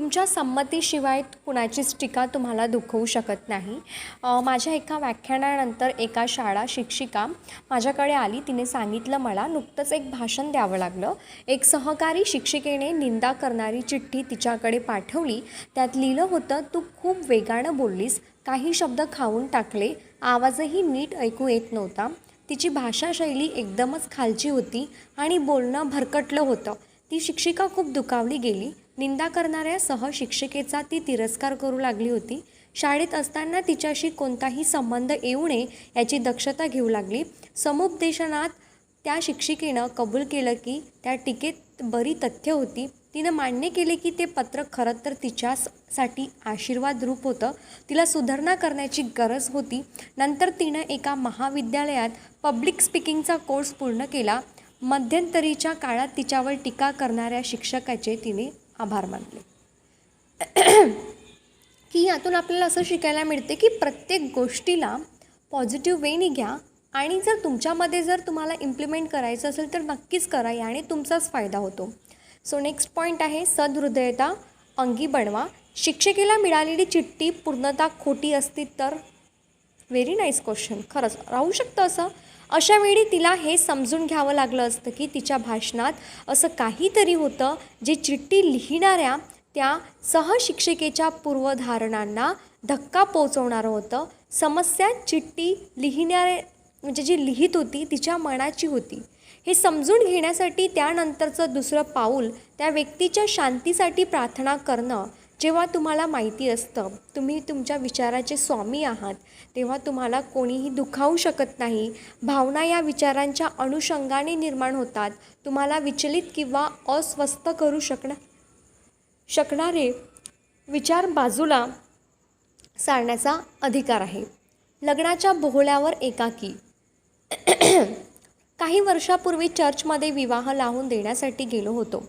तुमच्या संमतीशिवाय कुणाचीच टीका तुम्हाला दुखवू शकत नाही. माझ्या एका व्याख्यानानंतर एका शाळा शिक्षिका माझ्याकडे आली. तिने सांगितलं, मला नुकतंच एक भाषण द्यावं लागलं. एक सहकारी शिक्षिकेने निंदा करणारी चिठ्ठी तिच्याकडे पाठवली. त्यात लिहिलं होतं, तू खूप वेगानं बोललीस, काही शब्द खाऊन टाकले, आवाजही नीट ऐकू येत नव्हता. तिची भाषाशैली एकदमच खालची होती आणि बोलणं भरकटलं होतं. ती शिक्षिका खूप दुखावली गेली. निंदा करणाऱ्या सहशिक्षिकेचा ती तिरस्कार करू लागली होती. शाळेत असताना तिच्याशी कोणताही संबंध येऊ नये याची दक्षता घेऊ लागली. समुपदेशनात त्या शिक्षिकेनं कबूल केलं की त्या टीकेत बरी तथ्य होती. तिनं मान्य केले की ते पत्र खरं तर तिच्यासाठी आशीर्वाद रूप होतं. तिला सुधारणा करण्याची गरज होती. नंतर तिनं एका महाविद्यालयात पब्लिक स्पीकिंगचा कोर्स पूर्ण केला. मध्यंतरीच्या काळात तिच्यावर टीका करणाऱ्या शिक्षकाचे तिने आभार मानले. की यातून आपल्याला असं शिकायला मिळते की प्रत्येक गोष्टीला पॉझिटिव्ह वेने घ्या आणि जर तुमच्यामध्ये तुम्हाला इम्प्लिमेंट करायचं असेल तर नक्कीच करा, याने तुमचाच फायदा होतो. सो नेक्स्ट पॉईंट आहे, सदहृदयता अंगी बनवा. शिक्षिकेला मिळालेली चिठ्ठी पूर्णतः खोटी असती तर? Very nice question. खरंच राहू शकतं असं. अशा वेळी तिला हे समजून घ्यावं लागलं असतं की तिच्या भाषणात असं काहीतरी होतं जे चिठ्ठी लिहिणाऱ्या त्या सहशिक्षिकेच्या पूर्वधारणांना धक्का पोचवणारं होतं. समस्या चिठ्ठी लिहिणारे म्हणजे जी लिहित होती तिच्या मनाची होती. हे समजून घेण्यासाठी त्यानंतरचं दुसरं पाऊल त्या व्यक्तीच्या शांतीसाठी प्रार्थना करणं. जेव्हा तुम्हाला माहिती असतं तुम्ही तुमच्या विचाराचे स्वामी आहात, तेव्हा तुम्हाला कोणीही दुखावू शकत नाही. भावना या विचारांच्या अनुषंगाने निर्माण होतात. तुम्हाला विचलित किंवा अस्वस्थ करू शकणारे विचार बाजूला सारण्याचा अधिकार आहे. लग्नाच्या बोहल्यावर एकाकी. काही वर्षापूर्वी चर्चमध्ये विवाह लावून देण्यासाठी गेलो होतो.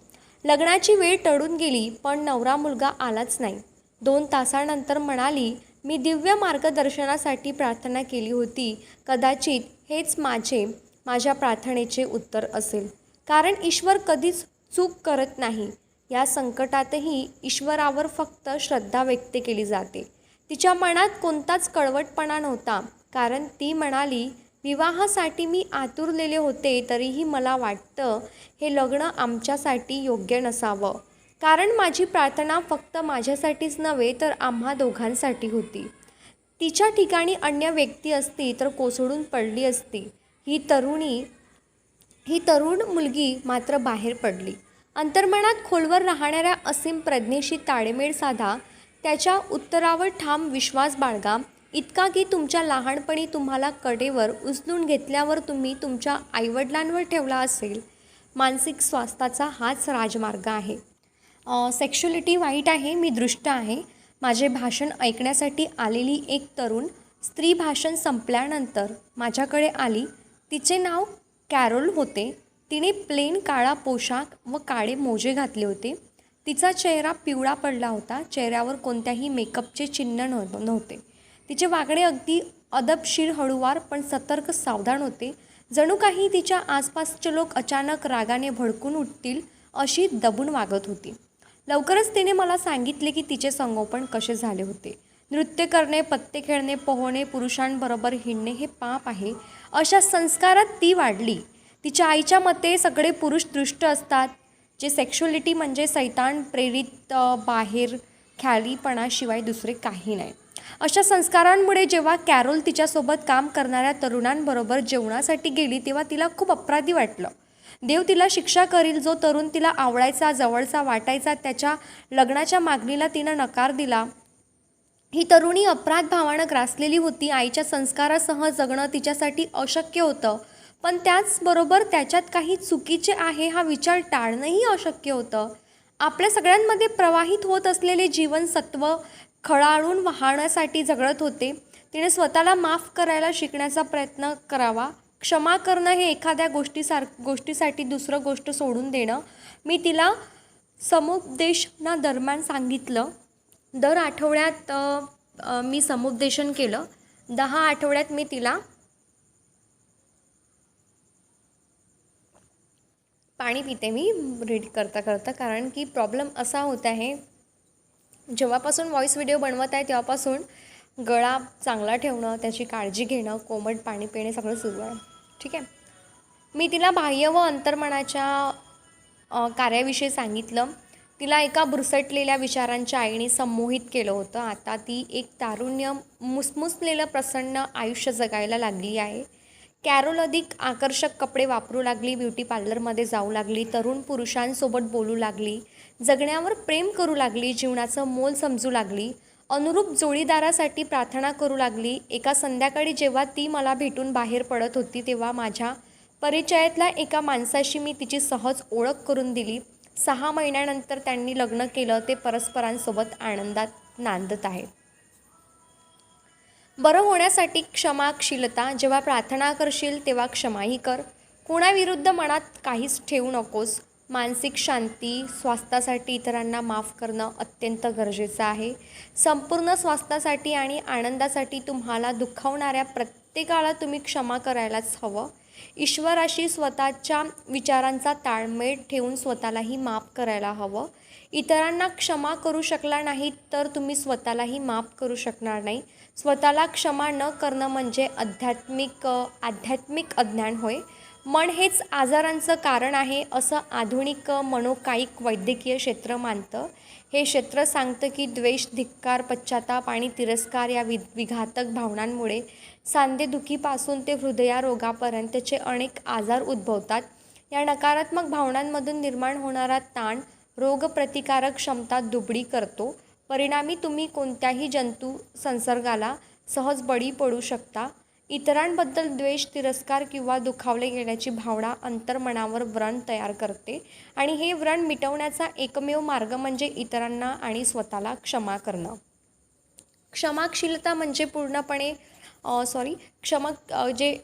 लग्नाची वेळ टळून गेली पण नवरा मुलगा आलाच नाही. 2 तासानंतर म्हणाली, मी दिव्य मार्गदर्शनासाठी प्रार्थना केली होती. कदाचित हेच माझ्या प्रार्थनेचे उत्तर असेल. कारण ईश्वर कधीच चूक करत नाही. या संकटातही ईश्वरावर फक्त श्रद्धा व्यक्त केली जाते. तिच्या मनात कोणताच कळवटपणा नव्हता. कारण ती म्हणाली, विवाहासाठी मी आतुरलेले होते, तरीही मला वाटतं हे लग्न आमच्यासाठी योग्य नसावं. कारण माझी प्रार्थना फक्त माझ्यासाठीच नव्हे तर आम्हा दोघांसाठी होती. तिच्या ठिकाणी अन्य व्यक्ती असती तर कोसळून पडली असती. ही तरुण मुलगी मात्र बाहेर पडली. अंतर्मनात खोलवर राहणाऱ्या असीम प्रज्ञेशी ताळमेळ साधा. त्याच्या उत्तरावर ठाम विश्वास बाळगा. इतका की तुमच्या लहानपणी तुम्हाला कडेवर उचलून घेतल्यावर तुम्ही तुमच्या आईवडिलांवर ठेवला असेल. मानसिक स्वास्थ्याचा हाच राजमार्ग आहे. सेक्शुअलिटी वाईट आहे, मी दुष्ट आहे. माझे भाषण ऐकण्यासाठी आलेली एक तरुण स्त्री भाषण संपल्यानंतर माझ्याकडे आली. तिचे नाव कॅरोल होते. तिने प्लेन काळा पोशाख व काळे मोजे घातले होते. तिचा चेहरा पिवळा पडला होता. चेहऱ्यावर कोणत्याही मेकअपचे चिन्ह नव्हते. तिचे वागणे अगदी अदबशीर, हळूवार पण सतर्क सावधान होते. जणू काही तिच्या आसपासचे लोक अचानक रागाने भडकून उठतील अशी दबून वागत होती. लवकरच तिने मला सांगितले की तिचे संगोपन कसे झाले होते. नृत्य करणे, पत्ते खेळणे, पोहणे, पुरुषांबरोबर हिंडणे हे पाप आहे अशा संस्कारात ती वाढली. तिच्या आईच्या मते सगळे पुरुष दुष्ट असतात. जे सेक्शुअलिटी म्हणजे सैतान प्रेरित बाहेर ख्यालीपणाशिवाय दुसरे काही नाही. अशा संस्कारांमुळे जेव्हा कॅरोल तिच्यासोबत काम करणाऱ्या तरुणांबरोबर जेवणासाठी गेली तेव्हा तिला खूप अपराधी वाटलं. देव तिला शिक्षा करील. जो तरुण तिला आवडायचा, जवळचा वाटायचा, त्याच्या लग्नाच्या मागणीला तिनं नकार दिला. ही तरुणी अपराध भावानं ग्रासलेली होती. आईच्या संस्कारासह जगणं तिच्यासाठी अशक्य होतं. पण त्याचबरोबर त्याच्यात काही चुकीचे आहे हा विचार टाळणंही अशक्य होतं. आपल्या सगळ्यांमध्ये प्रवाहित होत असलेले जीवनसत्व खळाळून वाहण्यासाठी झगडत होते. तिने स्वतःला माफ करायला शिकण्याचा प्रयत्न करावा. क्षमा करणं हे एखाद्या गोष्टीसाठी दुसरं गोष्ट सोडून देणं. मी तिला समुपदेशनादरम्यान सांगितलं. दर आठवड्यात मी समुपदेशन केलं. 10 आठवड्यात मी तिला पाणी पिते मी रीड करता कारण की प्रॉब्लेम असा होत आहे जेव्हापासून व्हॉईस व्हिडिओ बनवत आहे तेव्हापासून गळा चांगला ठेवणं, त्याची काळजी घेणं, कोमट पाणी पिणे सगळं सुरू आहे. ठीक आहे. मी तिला बाह्य व अंतर्मनाच्या कार्याविषयी सांगितलं. तिला एका बुरसटलेल्या विचारांच्या आईने संमोहित केलं होतं. आता ती एक तारुण्य मुसमुसलेलं प्रसन्न आयुष्य जगायला लागली आहे. कॅरोल अधिक आकर्षक कपडे वापरू लागली, ब्युटी पार्लरमध्ये जाऊ लागली, तरुण पुरुषांसोबत बोलू लागली, जगण्यावर प्रेम करू लागली, जीवनाचं मोल समजू लागली, अनुरूप जोडीदारासाठी प्रार्थना करू लागली. एका संध्याकाळी जेव्हा ती मला भेटून बाहेर पडत होती तेव्हा माझ्या परिचयातल्या एका माणसाशी मी तिची सहज ओळख करून दिली. 6 महिन्यानंतर त्यांनी लग्न केलं. ते परस्परांसोबत आनंदात नांदत आहे. बरं होण्यासाठी क्षमाशीलता. जेव्हा प्रार्थना करशील तेव्हा क्षमाही कर. कोणाविरुद्ध मनात काहीच ठेवू नकोस. मानसिक शांती, स्वास्थ्यासाठी इतरांना माफ करणं अत्यंत गरजेचं आहे. संपूर्ण स्वास्थ्यासाठी आणि आनंदासाठी तुम्हाला दुखावणाऱ्या प्रत्येकाला तुम्ही क्षमा करायलाच हवं. ईश्वराशी स्वतःच्या विचारांचा ताळमेळ ठेवून स्वतःलाही माफ करायला हवं. इतरांना क्षमा करू शकला नाही तर तुम्ही स्वतःलाही माफ करू शकणार नाही. स्वतःला क्षमा न करणं म्हणजे आध्यात्मिक अज्ञान होय. मन हेच आजारांचं कारण आहे असं आधुनिक मनोकायिक वैद्यकीय क्षेत्र मानतं. हे क्षेत्र सांगतं की द्वेष, धिक्कार, पश्चाताप आणि तिरस्कार या विघातक भावनांमुळे सांधेदुखीपासून ते हृदयरोगापर्यंतचे अनेक आजार उद्भवतात. या नकारात्मक भावनांमधून निर्माण होणारा ताण रोगप्रतिकारक क्षमता दुबळी करतो. परिणामी तुम्ही कोणत्याही जंतू संसर्गाला सहज बळी पडू शकता. इतरांबद्दल द्वेष, तिरस्कार किंवा दुखावले गेल्याची भावना अंतर्मनावर व्रण तयार करते आणि हे व्रण मिटवण्याचा एकमेव मार्ग म्हणजे इतरांना आणि स्वतःला क्षमा करणं. क्षमाशीलता म्हणजे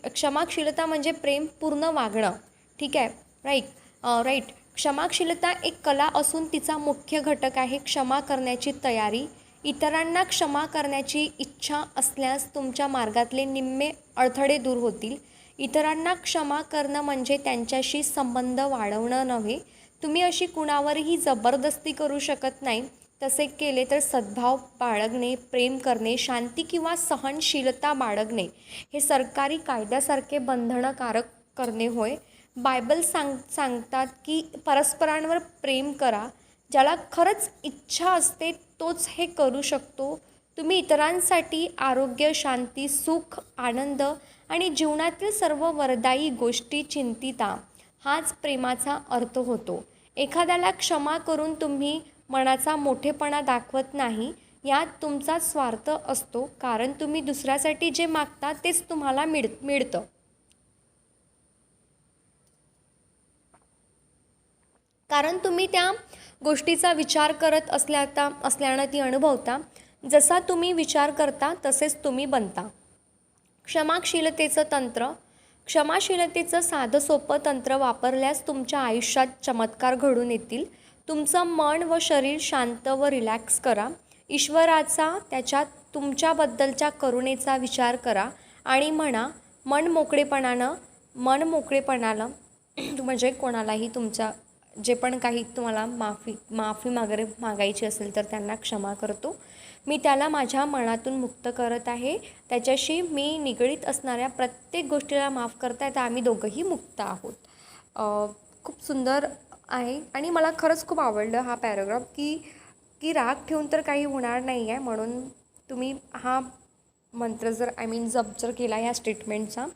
क्षमाशीलता म्हणजे प्रेमपूर्ण वागणं. ठीक आहे. राईट. क्षमाशीलता एक कला असून तिचा मुख्य घटक आहे क्षमा करण्याची तयारी. इतरांना क्षमा करण्याची इच्छा असल्यास तुमच्या मार्गातले निम्मे अडथळे दूर होतील. इतरांना क्षमा करणं म्हणजे त्यांच्याशी संबंध वाढवणं नव्हे. तुम्ही अशी कुणावरही जबरदस्ती करू शकत नाही. तसे केले तर सद्भाव बाळगणे, प्रेम करणे, शांती किंवा सहनशीलता बाळगणे हे सरकारी कायद्यासारखे बंधनकारक करणे होय. बायबल सांगतात की परस्परांवर प्रेम करा. ज्याला खरंच इच्छा असते तोच हे करू शकतो. तुम्ही इतरांसाठी आरोग्य, शांती, सुख, आनंद आणि जीवनातील सर्व वरदायी गोष्टी चिंतिता. हाच प्रेमाचा अर्थ होतो. एखाद्याला क्षमा करून तुम्ही मनाचा मोठेपणा दाखवत नाही. यात तुमचा स्वार्थ असतो, कारण तुम्ही दुसऱ्यासाठी जे मागता तेच तुम्हाला मिळतं. कारण तुम्ही त्या गोष्टीचा विचार करत असल्यानं ती अनुभवता. जसा तुम्ही विचार करता तसेच तुम्ही बनता. क्षमाशीलतेचं साधं सोपं तंत्र वापरल्यास तुमच्या आयुष्यात चमत्कार घडून येतील. तुमचं मन व शरीर शांत व रिलॅक्स करा. ईश्वराचा, त्याच्या तुमच्याबद्दलच्या करुणेचा विचार करा आणि म्हणा मन मोकळेपणानं म्हणजे कोणालाही तुमच्या जे पण काही तुम्हाला माफी मागायची असेल तर त्यांना क्षमा करतो. मी त्याला माझ्या मनातून मुक्त करत आहे. त्याच्याशी मी निगडीत असणाऱ्या प्रत्येक गोष्टीला माफ करता येतं. आम्ही दोघंही मुक्त आहोत. खूप सुंदर आहे आणि मला खरंच खूप आवडलं हा पॅराग्राफ की राग ठेवून तर काही होणार नाही आहे. म्हणून तुम्ही हा मंत्र जप जर केला या स्टेटमेंटचा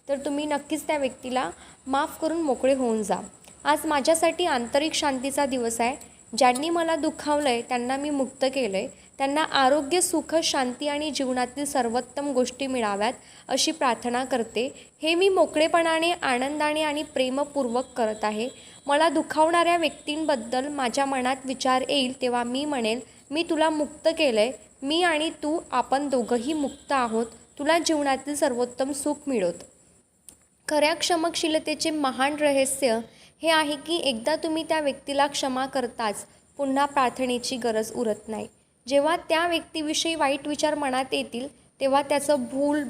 तर तुम्ही नक्कीच त्या व्यक्तीला माफ करून मोकळे होऊन जा. आज माझ्यासाठी आंतरिक शांतीचा दिवस आहे. ज्यांनी मला दुखावलं आहे त्यांना मी मुक्त केलं आहे. त्यांना आरोग्य, सुख, शांती आणि जीवनातील सर्वोत्तम गोष्टी मिळाव्यात अशी प्रार्थना करते. हे मी मोकळेपणाने, आनंदाने आणि प्रेमपूर्वक करत आहे. मला दुखावणाऱ्या व्यक्तींबद्दल माझ्या मनात विचार येईल तेव्हा मी म्हणेल, मी तुला मुक्त केलं आहे. मी आणि तू, आपण दोघंही मुक्त आहोत. तुला जीवनातील सर्वोत्तम सुख मिळवत. खऱ्या क्षमाशीलतेचे महान रहस्य हे आहे की एकदा तुम्ही त्या व्यक्तीला क्षमा करताच पुन्हा प्रार्थनेची गरज उरत नाही. जेव्हा त्या व्यक्तीविषयी वाईट विचार मनात येतील तेव्हा त्याचं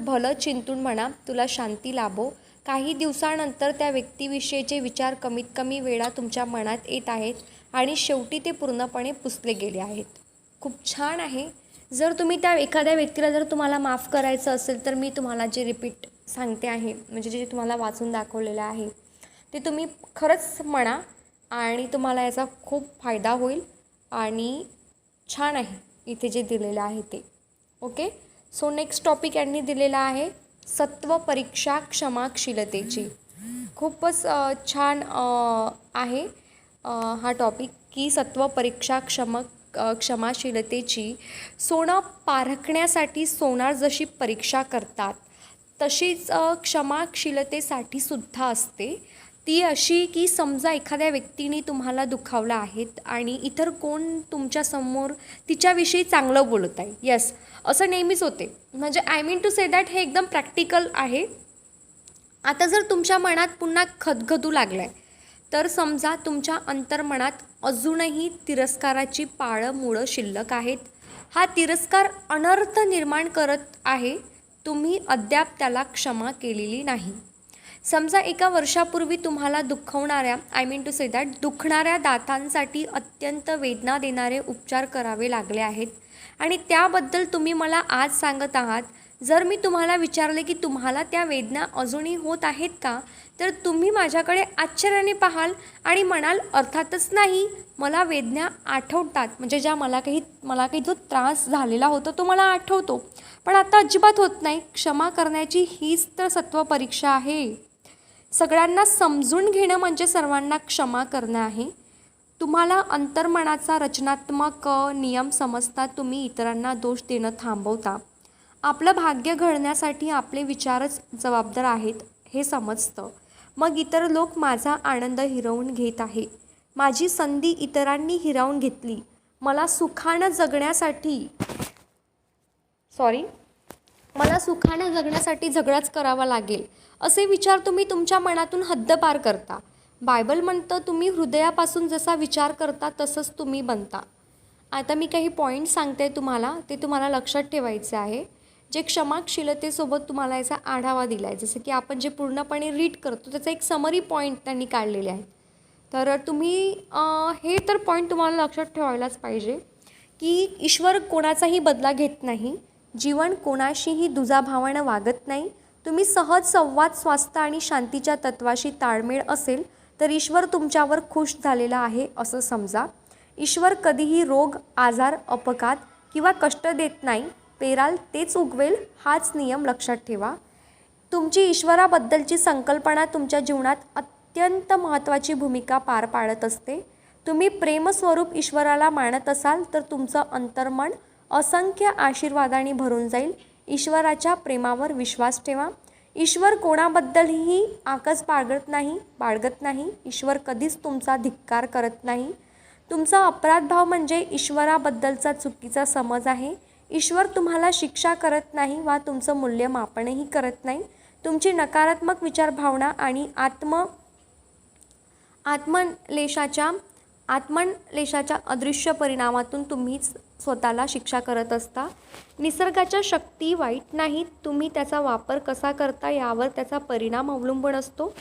भलं चिंतून म्हणा, तुला शांती लाभो. काही दिवसानंतर त्या व्यक्तीविषयीचे विचार कमीत कमी वेळा तुमच्या मनात येत आहेत आणि शेवटी ते पूर्णपणे पुसले गेले आहेत. खूप छान आहे. जर तुम्ही त्या एखाद्या व्यक्तीला जर तुम्हाला माफ करायचं असेल तर मी तुम्हाला जे रिपीट सांगते आहे म्हणजे जे तुम्हाला वाचून दाखवलेलं आहे ते तुम्ही खरंच म्हणा आणि तुम्हाला याचा खूप फायदा होईल आणि छान आहे इथे जे दिलेलं आहे ते. ओके. सो नेक्स्ट टॉपिक यांनी दिलेला आहे सत्व परीक्षा क्षमाशीलतेची. खूपच छान आहे हा टॉपिक की सत्व परीक्षा क्षमाशीलतेची. सोनं पारखण्यासाठी सोनार जशी परीक्षा करतात तशीच क्षमाशीलतेसाठी सुद्धा असते. ती अशी की समजा एखाद्या व्यक्तीने तुम्हाला दुखावलं आहेत आणि इतर कोण तुमच्यासमोर तिच्याविषयी चांगलं बोलत आहे. येस, असं नेहमीच होते. म्हणजे I mean to say that हे एकदम प्रॅक्टिकल आहे. आता जर तुमच्या मनात पुन्हा खदखदू लागलं आहे तर समजा तुमच्या अंतर्मनात अजूनही तिरस्काराची पाळं मुळं शिल्लक आहेत. हा तिरस्कार अनर्थ निर्माण करत आहे. तुम्ही अद्याप त्याला क्षमा केलेली नाही. समजा एका वर्षापूर्वी तुम्हाला दुखवणाऱ्या I mean to say that दुखणाऱ्या दातांसाठी अत्यंत वेदना देणारे उपचार करावे लागले आहेत आणि त्याबद्दल तुम्ही मला आज सांगत आहात. जर मी तुम्हाला विचारले की तुम्हाला त्या वेदना अजूनही होत आहेत का तर तुम्ही माझ्याकडे आश्चर्याने पाहाल आणि म्हणाल अर्थातच नाही, मला वेदना आठवतात. म्हणजे मला काही जो त्रास झालेला होता तो मला आठवतो पण आता अजिबात होत नाही. क्षमा करण्याची हीच तर सत्व परीक्षा आहे. सगळ्यांना समजून घेणं म्हणजे सर्वांना क्षमा करणं आहे. तुम्हाला अंतर्मनाचा रचनात्मक नियम समजता तुम्ही इतरांना दोष देणं थांबवता. आपलं भाग्य घडण्यासाठी आपले विचारच जबाबदार आहेत हे समजतं. मग इतर लोक माझा आनंद हिरावून घेत आहे. माझी संधी इतरांनी हिरावून घेतली. मला सुखानं जगण्यासाठी झगडाच करावा लागेल असे विचार तुम्ही तुमच्या मनातून हद्दपार करता. बायबल म्हणतं तुम्ही हृदयापासून जसा विचार करता तसंच तुम्ही बनता. आता मी काही पॉईंट सांगते तुम्हाला, ते तुम्हाला लक्षात ठेवायचे आहे. जे क्षमाशीलतेसोबत तुम्हाला याचा आढावा दिला आहे, जसं की आपण जे पूर्णपणे रीड करतो त्याचा एक समरी पॉईंट त्यांनी काढलेले आहे. तर तुम्ही हे तर पॉईंट तुम्हाला लक्षात ठेवायलाच पाहिजे की ईश्वर कोणाचाही बदला घेत नाही. जीवन कोणाशीही दुजाभावानं वागत नाही. तुम्ही सहज संवाद, स्वास्थ्य आणि शांतीच्या तत्वाशी ताळमेळ असेल तर ईश्वर तुमच्यावर खुश झालेला आहे असं समजा. ईश्वर कधीही रोग, आजार, अपघात किंवा कष्ट देत नाही. पेराल तेच उगवेल हाच नियम लक्षात ठेवा. तुमची ईश्वराबद्दलची संकल्पना तुमच्या जीवनात अत्यंत महत्त्वाची भूमिका पार पाडत असते. तुम्ही प्रेमस्वरूप ईश्वराला मानत असाल तर तुमचं अंतर्मन असंख्य आशीर्वादांनी भरून जाईल. ईश्वराच्या प्रेमावर विश्वास ठेवा. ईश्वर कोणाबद्दलही आकस बाळगत नाही. ईश्वर कधीच तुमचा धिक्कार करत नाही. तुमचा अपराधभाव म्हणजे ईश्वराबद्दलचा चुकीचा समज आहे. ईश्वर तुम्हाला शिक्षा करत नाही वा तुमचं मूल्यमापनही करत नाही. तुमची नकारात्मक विचारभावना आणि आत्मलेशाच्या अदृश्य परिणामातून तुम्हीच स्वतःला शिक्षा करत असता. निसर्गाच्या शक्ती वाईट नाहीत. तुम्ही त्याचा वापर कसा करता यावर त्याचा परिणाम अवलंबून असतो.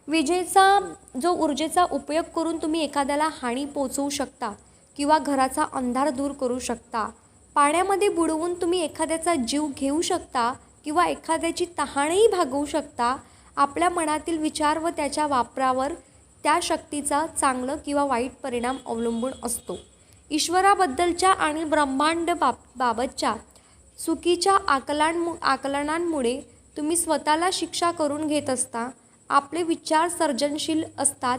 विजेचा जो ऊर्जेचा उपयोग करून तुम्ही एखाद्याला हानी पोचवू शकता किंवा घराचा अंधार दूर करू शकता. पाण्यामध्ये बुडवून तुम्ही एखाद्याचा जीव घेऊ शकता किंवा एखाद्याची तहानही भागवू शकता. आपल्या मनातील विचार व त्याच्या वापरावर त्या शक्तीचा चांगलं किंवा वाईट परिणाम अवलंबून असतो. ईश्वराबद्दलच्या आणि ब्रह्मांड बाबतच्या चुकीच्या आकलनांमुळे तुम्ही स्वतःला शिक्षा करून घेत असता. आपले विचार सर्जनशील असतात.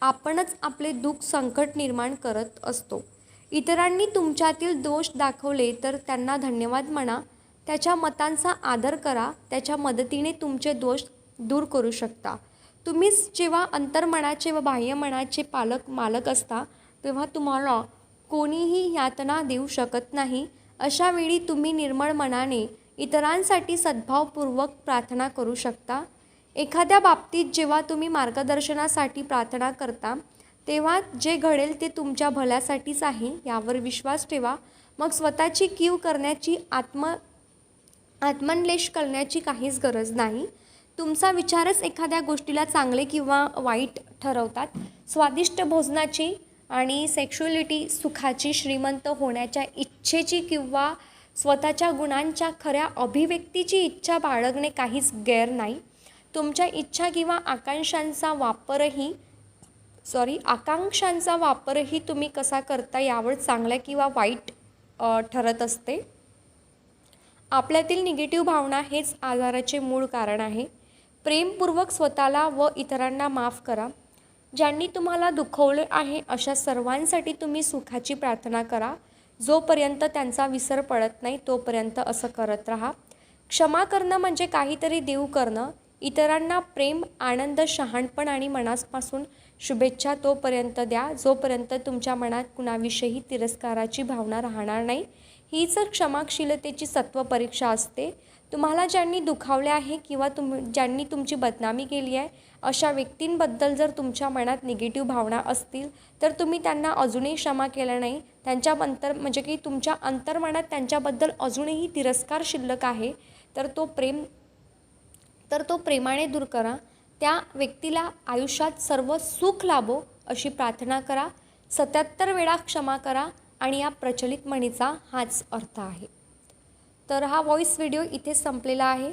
आपणच आपले दुःख, संकट निर्माण करत असतो. इतरांनी तुमच्यातील दोष दाखवले तर त्यांना धन्यवाद म्हणा. त्याच्या मतांचा आदर करा. त्याच्या मदतीने तुमचे दोष दूर करू शकता. तुम्हीच जेव्हा अंतर्मनाचे व बाह्यमनाचे मालक असता तेव्हा तुम्हाला कोणीही यातना देऊ शकत नाही. अशा वेळी तुम्ही निर्मळ मनाने इतरांसाठी सद्भावपूर्वक प्रार्थना करू शकता. एखाद्या बाबतीत जेव्हा तुम्ही मार्गदर्शनासाठी प्रार्थना करता तेव्हा जे घडेल ते तुमच्या भल्यासाठीच आहे यावर विश्वास ठेवा. मग स्वतःची कीव करण्याची आत्मनलेश करण्याची काहीच गरज नाही. तुमचा विचारच एखाद्या गोष्टीला चांगले किंवा वाईट ठरवतात. स्वादिष्ट भोजनाची आणि सेक्शुअलिटी सुखाची, श्रीमंत होण्याच्या इच्छेची किंवा स्वतःच्या गुणांच्या खऱ्या अभिव्यक्तीची इच्छा बाळगणे काहीच गैर नाही. तुमच्या इच्छा किंवा आकांक्षांचा वापरही तुम्ही कसा करता यावर चांगल्या किंवा वाईट ठरत असते. आपल्यातील निगेटिव्ह भावना हेच आजाराचे मूळ कारण आहे. प्रेमपूर्वक स्वतःला व इतरांना माफ करा. ज्यांनी तुम्हाला दुखवले आहे अशा सर्वांसाठी तुम्ही सुखाची प्रार्थना करा. जोपर्यंत त्यांचा विसर पडत नाही तोपर्यंत असं करत राहा. क्षमा करणं म्हणजे काहीतरी देऊ करणं. इतरांना प्रेम, आनंद, शहाणपण आणि मनापासून शुभेच्छा तोपर्यंत द्या जोपर्यंत तुमच्या मनात कुणाविषयी तिरस्काराची भावना राहणार नाही. हीच क्षमाशीलतेची सत्वपरीक्षा असते. तुम्हाला ज्यांनी दुखावले आहे किंवा ज्यांनी तुमची बदनामी केली आहे अशा व्यक्तींबद्दल जर तुमच्या मनात निगेटिव्ह भावना असतील तर तुम्ही त्यांना अजूनही क्षमा केला नाही, म्हणजे की तुमच्या अंतर्मनात त्यांच्याबद्दल अजूनही तिरस्कार शिल्लक आहे, तर तो प्रेमाने दूर करा. त्या व्यक्तीला आयुष्यात सर्व सुख लाभो अशी प्रार्थना करा. 77 वेळा क्षमा करा आणि या प्रचलित म्हणीचा हाच अर्थ आहे. तर हा व्हॉईस व्हिडिओ इथे संपलेला आहे.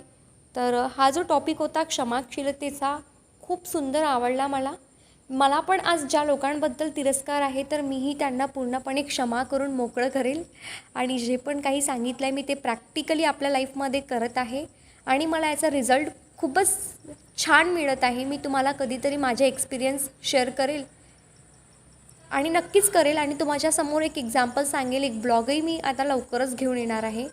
तर हा जो टॉपिक होता क्षमाशीलतेचा खूप सुंदर आवडला मला पण आज ज्या लोकांबद्दल तिरस्कार आहे तर मीही त्यांना पूर्णपणे क्षमा करून मोकळं करेल आणि जे पण काही सांगितलं आहे मी ते प्रॅक्टिकली आपल्या लाईफमध्ये करत आहे आणि मला याचा रिझल्ट खूपच छान मिळत आहे. मी तुम्हाला कधीतरी माझे एक्सपिरियन्स शेअर करेल आणि नक्कीच करेल आणि तुमच्यासमोर एक एक्झाम्पल सांगेल. एक ब्लॉगही मी आता लवकरच घेऊन येणार आहे.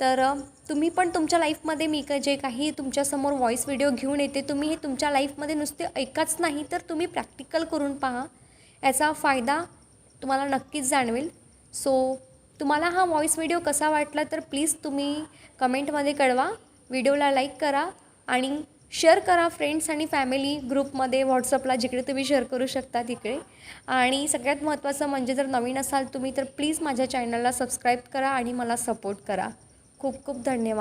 तर तुम्ही पण तुमच्या लाईफमध्ये मी जे काही तुमच्यासमोर व्हॉईस व्हिडिओ घेऊन येते तुम्ही हे तुमच्या लाईफमध्ये नुसते ऐकाच नाही तर तुम्ही प्रॅक्टिकल करून पहा. याचा फायदा तुम्हाला नक्कीच जाणवेल. सो तुम्हाला हा व्हॉईस व्हिडिओ कसा वाटला तर प्लीज तुम्ही कमेंटमध्ये कळवा. व्हिडिओला लाईक करा आणि शेअर करा फ्रेंड्स आणि फॅमिली ग्रुपमध्ये, व्हॉट्सअपला, जिकडे तुम्ही शेअर करू शकता तिकडे. आणि सगळ्यात महत्त्वाचं म्हणजे जर नवीन असाल तुम्ही तर प्लीज माझ्या चॅनलला सबस्क्राईब करा आणि मला सपोर्ट करा. खूप खूप धन्यवाद.